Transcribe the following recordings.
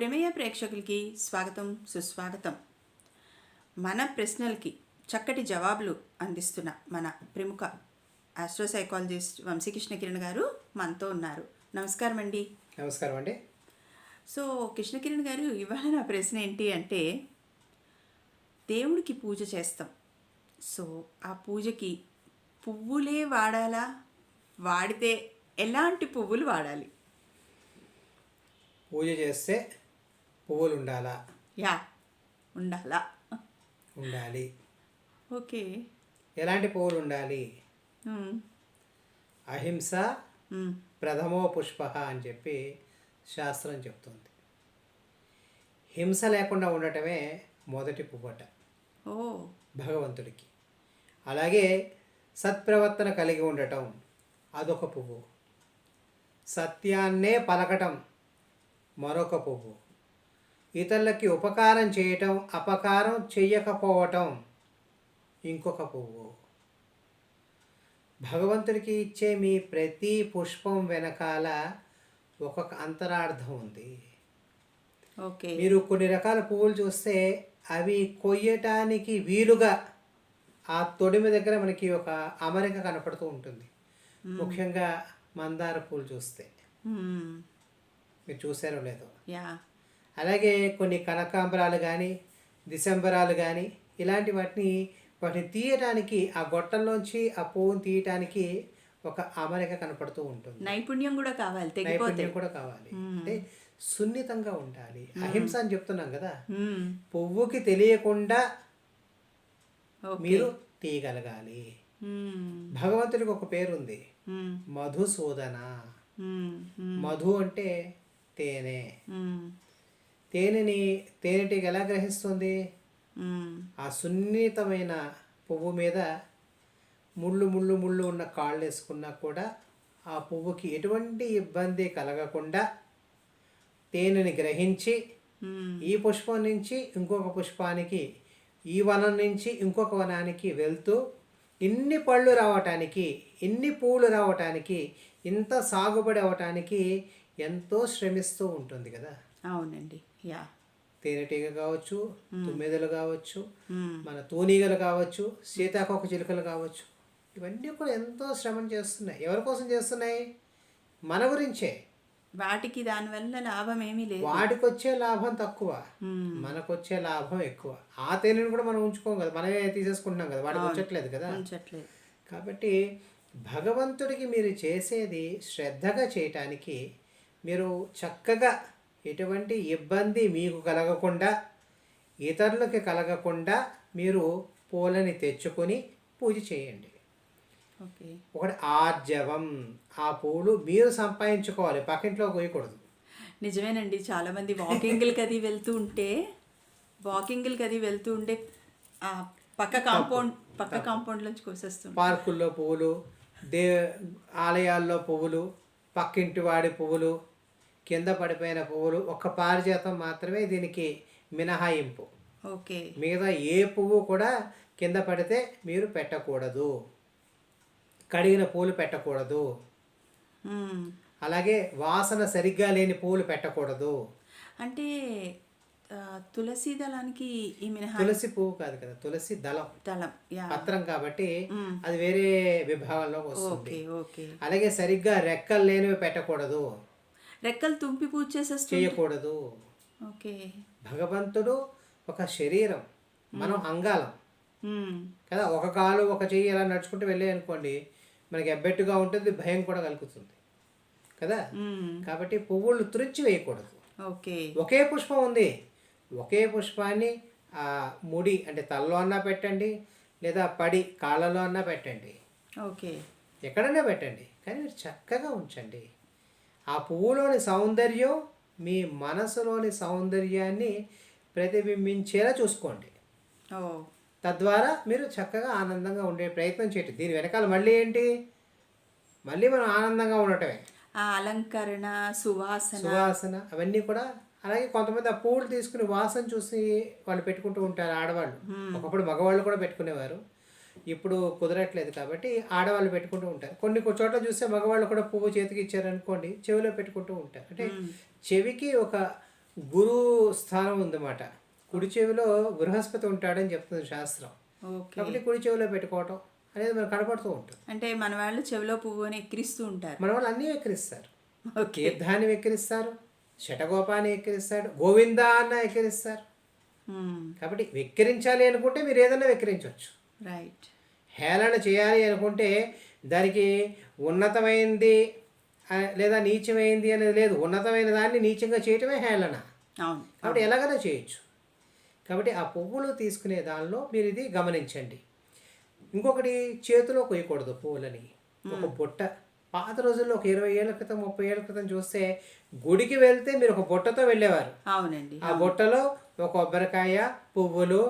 ప్రమేయ ప్రేక్షకులకి స్వాగతం సుస్వాగతం. మన ప్రశ్నలకి చక్కటి జవాబులు అందిస్తున్న మన ప్రముఖ ఆస్ట్రోసైకాలజిస్ట్ వంశీకృష్ణ కిరణ్ గారు మనతో ఉన్నారు. నమస్కారం అండి. నమస్కారం అండి. సో కృష్ణ కిరణ్ గారు, ఇవాళ నా ప్రశ్న ఏంటి అంటే, దేవుడికి పూజ చేస్తాం. సో ఆ పూజకి పువ్వులే వాడాలా, వాడితే ఎలాంటి పువ్వులు వాడాలి? పూజ చేస్తే పువ్వులు ఉండాలా? యా, ఉండాలా. ఉండాలి. ఓకే. ఎలాంటి పువ్వులు ఉండాలి? అహింస ప్రథమో పుష్ప అని చెప్పి శాస్త్రం చెప్తుంది. హింస లేకుండా ఉండటమే మొదటి పువ్వట ఓ భగవంతుడికి. అలాగే సత్ప్రవర్తన కలిగి ఉండటం అదొక పువ్వు. సత్యాన్నే పలకటం మరొక పువ్వు. ఇతరులకి ఉపకారం చేయటం, అపకారం చెయ్యకపోవటం ఇంకొక పువ్వు. భగవంతుడికి ఇచ్చే మీ ప్రతి పుష్పం వెనకాల ఒక అంతరార్థం ఉంది. ఓకే. మీరు కొన్ని రకాల పువ్వులు చూస్తే అవి కొయ్యటానికి వీలుగా ఆ తొడిమి దగ్గర మనకి ఒక అమరిక కనపడుతూ ఉంటుంది. ముఖ్యంగా మందార పూలు చూస్తే మీరు చూసారో లేదో. యా. అలాగే కొన్ని కనకాంబరాలు కానీ, డిసెంబరాలు కానీ, ఇలాంటి వాటిని తీయటానికి, ఆ గొట్టంలోంచి ఆ పువ్వును తీయటానికి ఒక అమరిక కనపడుతూ ఉంటుంది. నైపుణ్యం కూడా కావాలి, నైపుణ్యం కూడా కావాలి. అంటే సున్నితంగా ఉండాలి. అహింస అని చెప్తున్నాం కదా. పువ్వుకి తెలియకుండా మీరు తీయగలగాలి. భగవంతుడికి ఒక పేరుంది, మధుసూదన. మధు అంటే తేనె. తేనెటీగ ఎలా గ్రహిస్తుంది? ఆ సున్నితమైన పువ్వు మీద ముళ్ళు ముళ్ళు ముళ్ళు ఉన్న కాళ్ళు వేసుకున్నా కూడా ఆ పువ్వుకి ఎటువంటి ఇబ్బంది కలగకుండా తేనెని గ్రహించి ఈ పుష్పం నుంచి ఇంకొక పుష్పానికి, ఈ వనం నుంచి ఇంకొక వనానికి వెళ్తూ ఇన్ని పళ్ళు రావటానికి, ఇన్ని పూలు రావటానికి, ఇంత సాగుబడి అవటానికి ఎంతో శ్రమిస్తూ ఉంటుంది కదా. అవునండి. యా. తేనెటీగ కావచ్చు, తుమ్మెదలు కావచ్చు, మన తూనీగలు కావచ్చు, సీతాకోక చిలుకలు కావచ్చు, ఇవన్నీ కూడా ఎంతో శ్రమం చేస్తున్నాయి. ఎవరి కోసం చేస్తున్నాయి? మన గురించే. వాటికి దానివల్ల లాభం ఏమీ లేదు. వాటికి వచ్చే లాభం తక్కువ, మనకు వచ్చే లాభం ఎక్కువ. ఆ తేనెను కూడా మనం ఉంచుకోం కదా, మనమే తీసేసుకుంటున్నాం కదా, వాటికి వచ్చట్లేదు కదా. కాబట్టి భగవంతుడికి మీరు చేసేది శ్రద్ధగా చేయటానికి, మీరు చక్కగా ఎటువంటి ఇబ్బంది మీకు కలగకుండా, ఇతరులకి కలగకుండా మీరు పూలని తెచ్చుకొని పూజ చేయండి. ఒకటి ఆర్జవం. ఆ పూలు మీరు సంపాదించుకోవాలి, పక్కింట్లో పోయకూడదు. నిజమేనండి. చాలామంది వాకింగ్లకి అది వెళ్తూ ఉంటే పక్క కాంపౌండ్ నుంచి కోసేస్తుంది. పార్కుల్లో పువ్వులు, ఆలయాల్లో పువ్వులు, పక్కింటి వాడి పువ్వులు, కింద పడిపోయిన పువ్వులు, ఒక్క పారిజాతం మాత్రమే దీనికి మినహాయింపు. ఓకే. మిగతా ఏ పువ్వు కూడా కింద పడితే మీరు పెట్టకూడదు. కడిగిన పూలు పెట్టకూడదు. అలాగే వాసన సరిగ్గా లేని పూలు పెట్టకూడదు. అంటే తులసి దళానికి ఈ మినహా. తులసి పువ్వు కాదు కదా, తులసి దళం. పత్రం కాబట్టి అది వేరే విభాగంలోకి వస్తుంది. అలాగే సరిగ్గా రెక్కలు లేనివి పెట్టకూడదు. రెక్కలు తుంపి పూజ చేయకూడదు. ఓకే. భగవంతుడు ఒక శరీరం, మనం అంగాలం కదా. ఒక కాలు ఒక చెయ్యి ఎలా నడుచుకుంటూ వెళ్ళే అనుకోండి, మనకి ఎబ్బెట్టుగా ఉంటుంది, భయం కూడా కలుగుతుంది కదా. కాబట్టి పువ్వులు తురిచి వేయకూడదు. ఒకే పుష్పం ఉంది, ఒకే పుష్పాన్ని ఆ ముడి అంటే తలలో అన్నా పెట్టండి, లేదా పడి కాళ్ళలో అన్నా పెట్టండి, ఎక్కడన్నా పెట్టండి, కానీ మీరు చక్కగా ఉంచండి. ఆ పువ్వులోని సౌందర్యం మీ మనసులోని సౌందర్యాన్ని ప్రతిబింబించేలా చూసుకోండి. తద్వారా మీరు చక్కగా ఆనందంగా ఉండే ప్రయత్నం చేయండి. దీని వెనకాల మళ్ళీ ఏంటి? మళ్ళీ మనం ఆనందంగా ఉండటమే. అలంకరణ, సువాసన అవన్నీ కూడా. అలాగే కొంతమంది ఆ పూలు తీసుకుని వాసన చూసి వాళ్ళు పెట్టుకుంటూ ఉంటారు, ఆడవాళ్ళు. ఒకప్పుడు మగవాళ్ళు కూడా పెట్టుకునేవారు, ఇప్పుడు కుదరట్లేదు కాబట్టి ఆడవాళ్ళు పెట్టుకుంటూ ఉంటారు. కొన్ని చోట్ల చూస్తే మగవాళ్ళు కూడా పువ్వు చేతికి ఇచ్చారనుకోండి, చెవిలో పెట్టుకుంటూ ఉంటారు. అంటే చెవికి ఒక గురు స్థానం ఉందన్నమాట. కుడి చెవిలో బృహస్పతి ఉంటాడని చెప్తుంది శాస్త్రం. ఓకే. కాబట్టి కుడి చెవిలో పెట్టుకోవటం అనేది మనకు కనపడుతూ ఉంటుంది. అంటే మన వాళ్ళు చెవిలో పువ్వు అని ఎక్కిరిస్తూ ఉంటారు. మన వాళ్ళు అన్నీ వెక్కిరిస్తారు. ఓకే. తీర్థాన్ని వెక్కిరిస్తారు, శటగోపాన్ని ఎక్కిరిస్తాడు, గోవిందా అన్న ఎక్కిరిస్తారు. కాబట్టి వెక్కిరించాలి అనుకుంటే మీరు ఏదైనా వెక్కిరించవచ్చు. రైట్. హేళన చేయాలి అనుకుంటే దానికి ఉన్నతమైంది లేదా నీచమైంది అనేది లేదు. ఉన్నతమైన దాన్ని నీచంగా చేయటమే హేళన. అవును. కాబట్టి ఎలాగైనా చేయొచ్చు. కాబట్టి ఆ పువ్వులు తీసుకునే దానిలో మీరు ఇది గమనించండి. ఇంకొకటి, చేతిలో కొయ్యకూడదు పువ్వులని. ఒక బుట్ట, పాత రోజుల్లో ఒక 20 ఏళ్ల క్రితం 30 ఏళ్ల క్రితం చూస్తే గుడికి వెళ్తే మీరు ఒక బుట్టతో వెళ్ళేవారు. అవునండి. ఆ బుట్టలో ఒక కొబ్బరికాయ, పువ్వులు,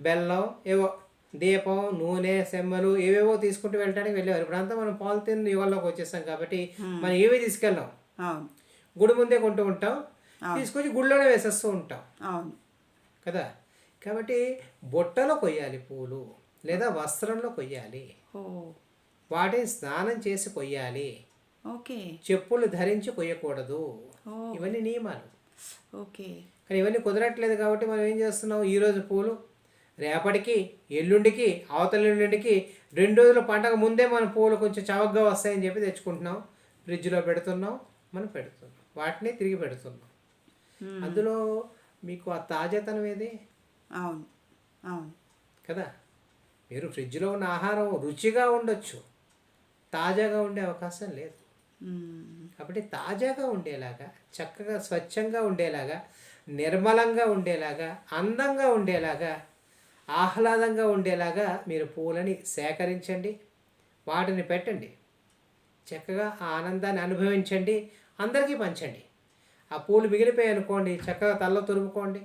బెల్లం, ఏవో దీపం, నూనె, సెమ్మలు ఏవేవో తీసుకుంటూ వెళ్ళడానికి వెళ్ళేవారు. ఇప్పుడంతా మనం పాలిథిన్ యుగంలోకి వచ్చేస్తాం కాబట్టి మనం ఏవీ తీసుకెళ్ళాం. అవును. గుడి ముందే కొంటూ ఉంటాం, తీసుకొచ్చి గుడిలోనే వేసేస్తూ ఉంటాం అవును కదా. కాబట్టి బుట్టలో కొయ్యాలి పూలు, లేదా వస్త్రంలో కొయ్యాలి. ఓ వాటిని స్నానం చేసి కొయ్యాలి. ఓకే. చెప్పులు ధరించి కొయ్యకూడదు. ఓ ఇవన్నీ నియమాలు. ఓకే. కానీ ఇవన్నీ కుదరట్లేదు కాబట్టి మనం ఏం చేస్తున్నాం, ఈరోజు పూలు రేపటికి, ఎల్లుండికి, అవతల ఎల్లుండికి 2 రోజుల పండగ ముందే మన పూలు కొంచెం చవకగా వస్తాయని చెప్పి తెచ్చుకుంటున్నాం, ఫ్రిడ్జ్లో పెడుతున్నాం, మనం పెడుతున్నాం, వాటిని తిరిగి పెడుతున్నాం. అందులో మీకు ఆ తాజాతనం ఏది? అవును అవును కదా. మీరు ఫ్రిడ్జ్లో ఉన్న ఆహారం రుచిగా ఉండొచ్చు, తాజాగా ఉండే అవకాశం లేదు. కాబట్టి తాజాగా ఉండేలాగా, చక్కగా స్వచ్ఛంగా ఉండేలాగా, నిర్మలంగా ఉండేలాగా, అందంగా ఉండేలాగా, ఆహ్లాదంగా ఉండేలాగా మీరు పూలని సేకరించండి, వాటిని పెట్టండి, చక్కగా ఆ ఆనందాన్ని అనుభవించండి, అందరికీ పంచండి. ఆ పూలు మిగిలిపోయాయి అనుకోండి, చక్కగా తలలో తురుముకోండి.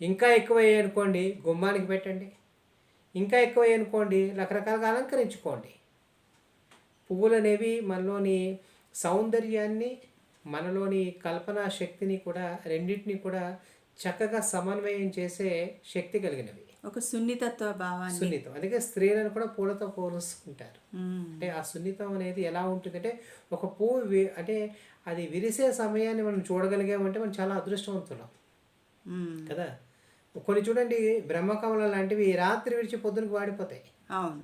ఇంకా ఎక్కువయ్యాయి అనుకోండి, గుమ్మానికి పెట్టండి. ఇంకా ఎక్కువయ్యాయి అనుకోండి, రకరకాలుగా అలంకరించుకోండి. పువ్వులు అనేవి మనలోని సౌందర్యాన్ని, మనలోని కల్పనా శక్తిని కూడా, రెండింటిని కూడా చక్కగా సమన్వయం చేసే శక్తి కలిగినవి. ఒక సున్నితత్వ భావాన్ని. సున్నితం. అందుకే స్త్రీలను కూడా పూలతో పోలుస్తుంటారు. అంటే ఆ సున్నితం అనేది ఎలా ఉంటుందంటే, ఒక పువ్వు అంటే అది విరిసే సమయాన్ని మనం చూడగలిగామంటే మనం చాలా అదృష్టవంతులం కదా. కొన్ని చూడండి, బ్రహ్మకమలం లాంటివి రాత్రి విడిచి పొద్దునకి వాడిపోతాయి. అవును.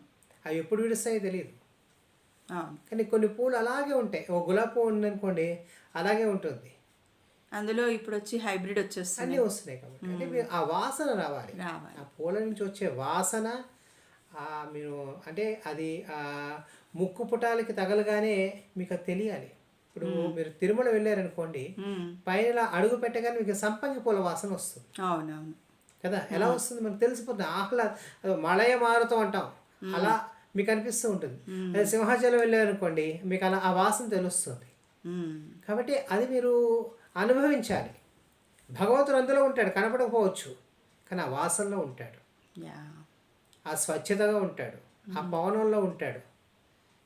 అవి ఎప్పుడు విడుస్తాయో తెలియదు. అవును. కానీ కొన్ని పూలు అలాగే ఉంటాయి. ఒక గులాబీ పువ్వు ఉందనుకోండి, అలాగే ఉంటుంది. అందులో ఇప్పుడు వచ్చి హైబ్రిడ్ వచ్చేస్తుంది. అన్నీ వస్తున్నాయి కాబట్టి అంటే మీరు ఆ వాసన రావాలి. ఆ పూల నుంచి వచ్చే వాసన మీరు అంటే అది ముక్కు పుటాలకి తగలగానే మీకు అది తెలియాలి. ఇప్పుడు మీరు తిరుమల వెళ్ళారనుకోండి, పైన అడుగు పెట్టగానే మీకు సంపంగి పూల వాసన వస్తుంది. అవునవును కదా. ఎలా వస్తుంది మనకు తెలిసిపోతుంది. మలయ మారుతం అంటాం, అలా మీకు అనిపిస్తూ ఉంటుంది. అదే సింహాచలం వెళ్ళారనుకోండి, మీకు అలా ఆ వాసన తెలుస్తుంది. కాబట్టి అది మీరు అనుభవించాలి. భగవంతుడు అందులో ఉంటాడు, కనపడకపోవచ్చు, కానీ ఆ వాసనలో ఉంటాడు, ఆ స్వచ్ఛతగా ఉంటాడు, ఆ పవనంలో ఉంటాడు.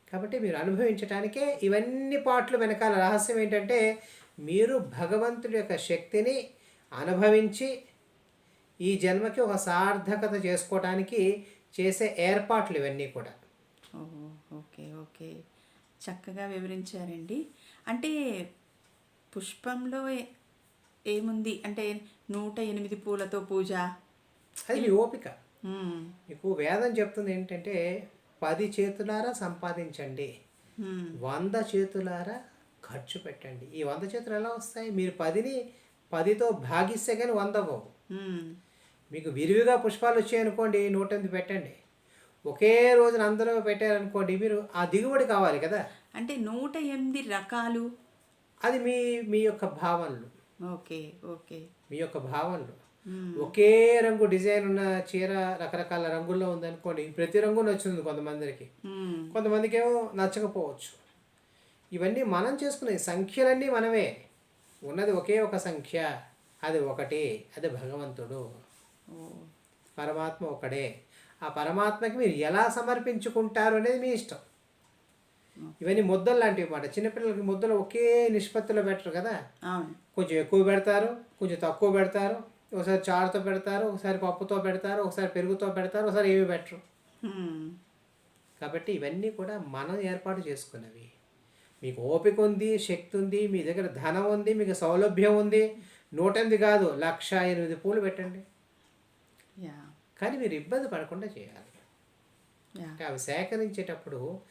కాబట్టి మీరు అనుభవించటానికే ఇవన్నీ పాటలు వెనకాల రహస్యం ఏంటంటే, మీరు భగవంతుడి యొక్క శక్తిని అనుభవించి ఈ జన్మకి ఒక సార్థకత చేసుకోవటానికి చేసే ఏర్పాట్లు ఇవన్నీ కూడా. ఓకే ఓకే, చక్కగా వివరించారండి. అంటే పుష్పంలో ఏముంది అంటే 108 పూలతో పూజ, అది మీ ఓపిక. మీకు వేదం చెప్తుంది ఏంటంటే, 10 చేతులారా సంపాదించండి, 100 చేతులారా ఖర్చు పెట్టండి. ఈ 100 చేతులు ఎలా వస్తాయి? మీరు 10ని 10తో భాగిస్తే కానీ 100 అవ్వవు. మీకు విరివిగా పుష్పాలు వచ్చాయనుకోండి, 108 పెట్టండి. ఒకే రోజున అందరూ పెట్టారనుకోండి, మీరు ఆ దిగుబడి కావాలి కదా. అంటే 108 రకాలు, అది మీ మీ యొక్క భావనలు. ఓకే ఓకే, మీ యొక్క భావనలు. ఒకే రంగు డిజైన్ ఉన్న చీర రకరకాల రంగుల్లో ఉందనుకోండి, ప్రతి రంగు నచ్చుతుంది కొంతమందికి, కొంతమందికి ఏమో నచ్చకపోవచ్చు. ఇవన్నీ మనం చేసుకునే సంఖ్యలన్నీ మనమే. ఉన్నది ఒకే ఒక సంఖ్య, అది ఒకటి, అది భగవంతుడు, పరమాత్మ ఒకడే. ఆ పరమాత్మకి మీరు ఎలా సమర్పించుకుంటారు అనేది మీ ఇష్టం. ఇవన్నీ ముద్దలు లాంటివి మాట. చిన్నపిల్లలకి ముద్దలు ఒకే నిష్పత్తిలో పెట్టరు కదా. కొంచెం ఎక్కువ పెడతారు, కొంచెం తక్కువ పెడతారు, ఒకసారి చారుతో పెడతారు, ఒకసారి పప్పుతో పెడతారు, ఒకసారి పెరుగుతో పెడతారు, ఒకసారి ఏమి పెట్టరు. కాబట్టి ఇవన్నీ కూడా మనం ఏర్పాటు చేసుకున్నవి. మీకు ఓపిక ఉంది, శక్తి ఉంది, మీ దగ్గర ధనం ఉంది, మీకు సౌలభ్యం ఉంది, 108 కాదు, 1,08 పూలు పెట్టండి. యా కానీ మీరు ఇబ్బంది పడకుండా చేయాలి. యా అంటే అవి సేకరించేటప్పుడు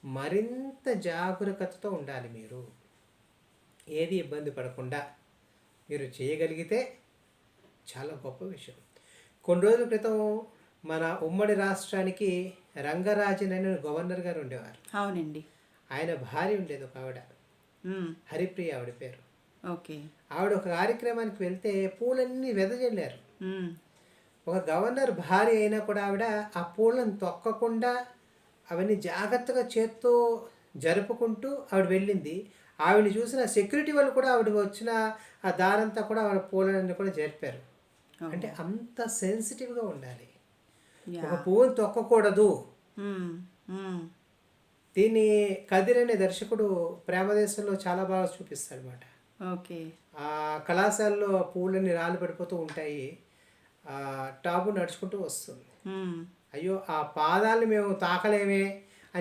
మరింత జాగరూకతతో ఉండాలి. మీరు ఏది ఇబ్బంది పడకుండా మీరు చేయగలిగితే చాలా గొప్ప విషయం. కొన్ని రోజుల క్రితం మన ఉమ్మడి రాష్ట్రానికి రంగరాజన్ అనే గవర్నర్ గారు ఉండేవారు. అవునండి. ఆయన భార్య ఉండేది ఒక ఆవిడ, మ్మ్. హరిప్రియ ఆవిడ పేరు. ఓకే. ఆవిడ ఒక కార్యక్రమానికి వెళ్తే పూలన్నీ వెదజల్లారు. మ్మ్. ఒక గవర్నర్ భార్య అయినా కూడా ఆవిడ ఆ పూలను తొక్కకుండా అవన్నీ జాగ్రత్తగా చేత్తో జరుపుకుంటూ ఆవిడ వెళ్ళింది. ఆవిడని చూసిన సెక్యూరిటీ వాళ్ళు కూడా ఆవిడ వచ్చిన ఆ దారంతా కూడా ఆవిడ పూలన్నీ కూడా జరిపారు. అంటే అంత సెన్సిటివ్గా ఉండాలి. యా ఒక పువ్వును తొక్కకూడదు. మ్మ్. మ్మ్. దీన్ని కదిర్ అనే దర్శకుడు ప్రేమదేశంలో చాలా బాగా చూపిస్తాడు అనమాట. ఓకే. ఆ కళాశాలలో పూలన్నీ రాళ్ళు పడిపోతూ ఉంటాయి. టాబు నడుచుకుంటూ వస్తుంది. మ్మ్. అయ్యో ఆ పాదాలని మేము తాకలేమే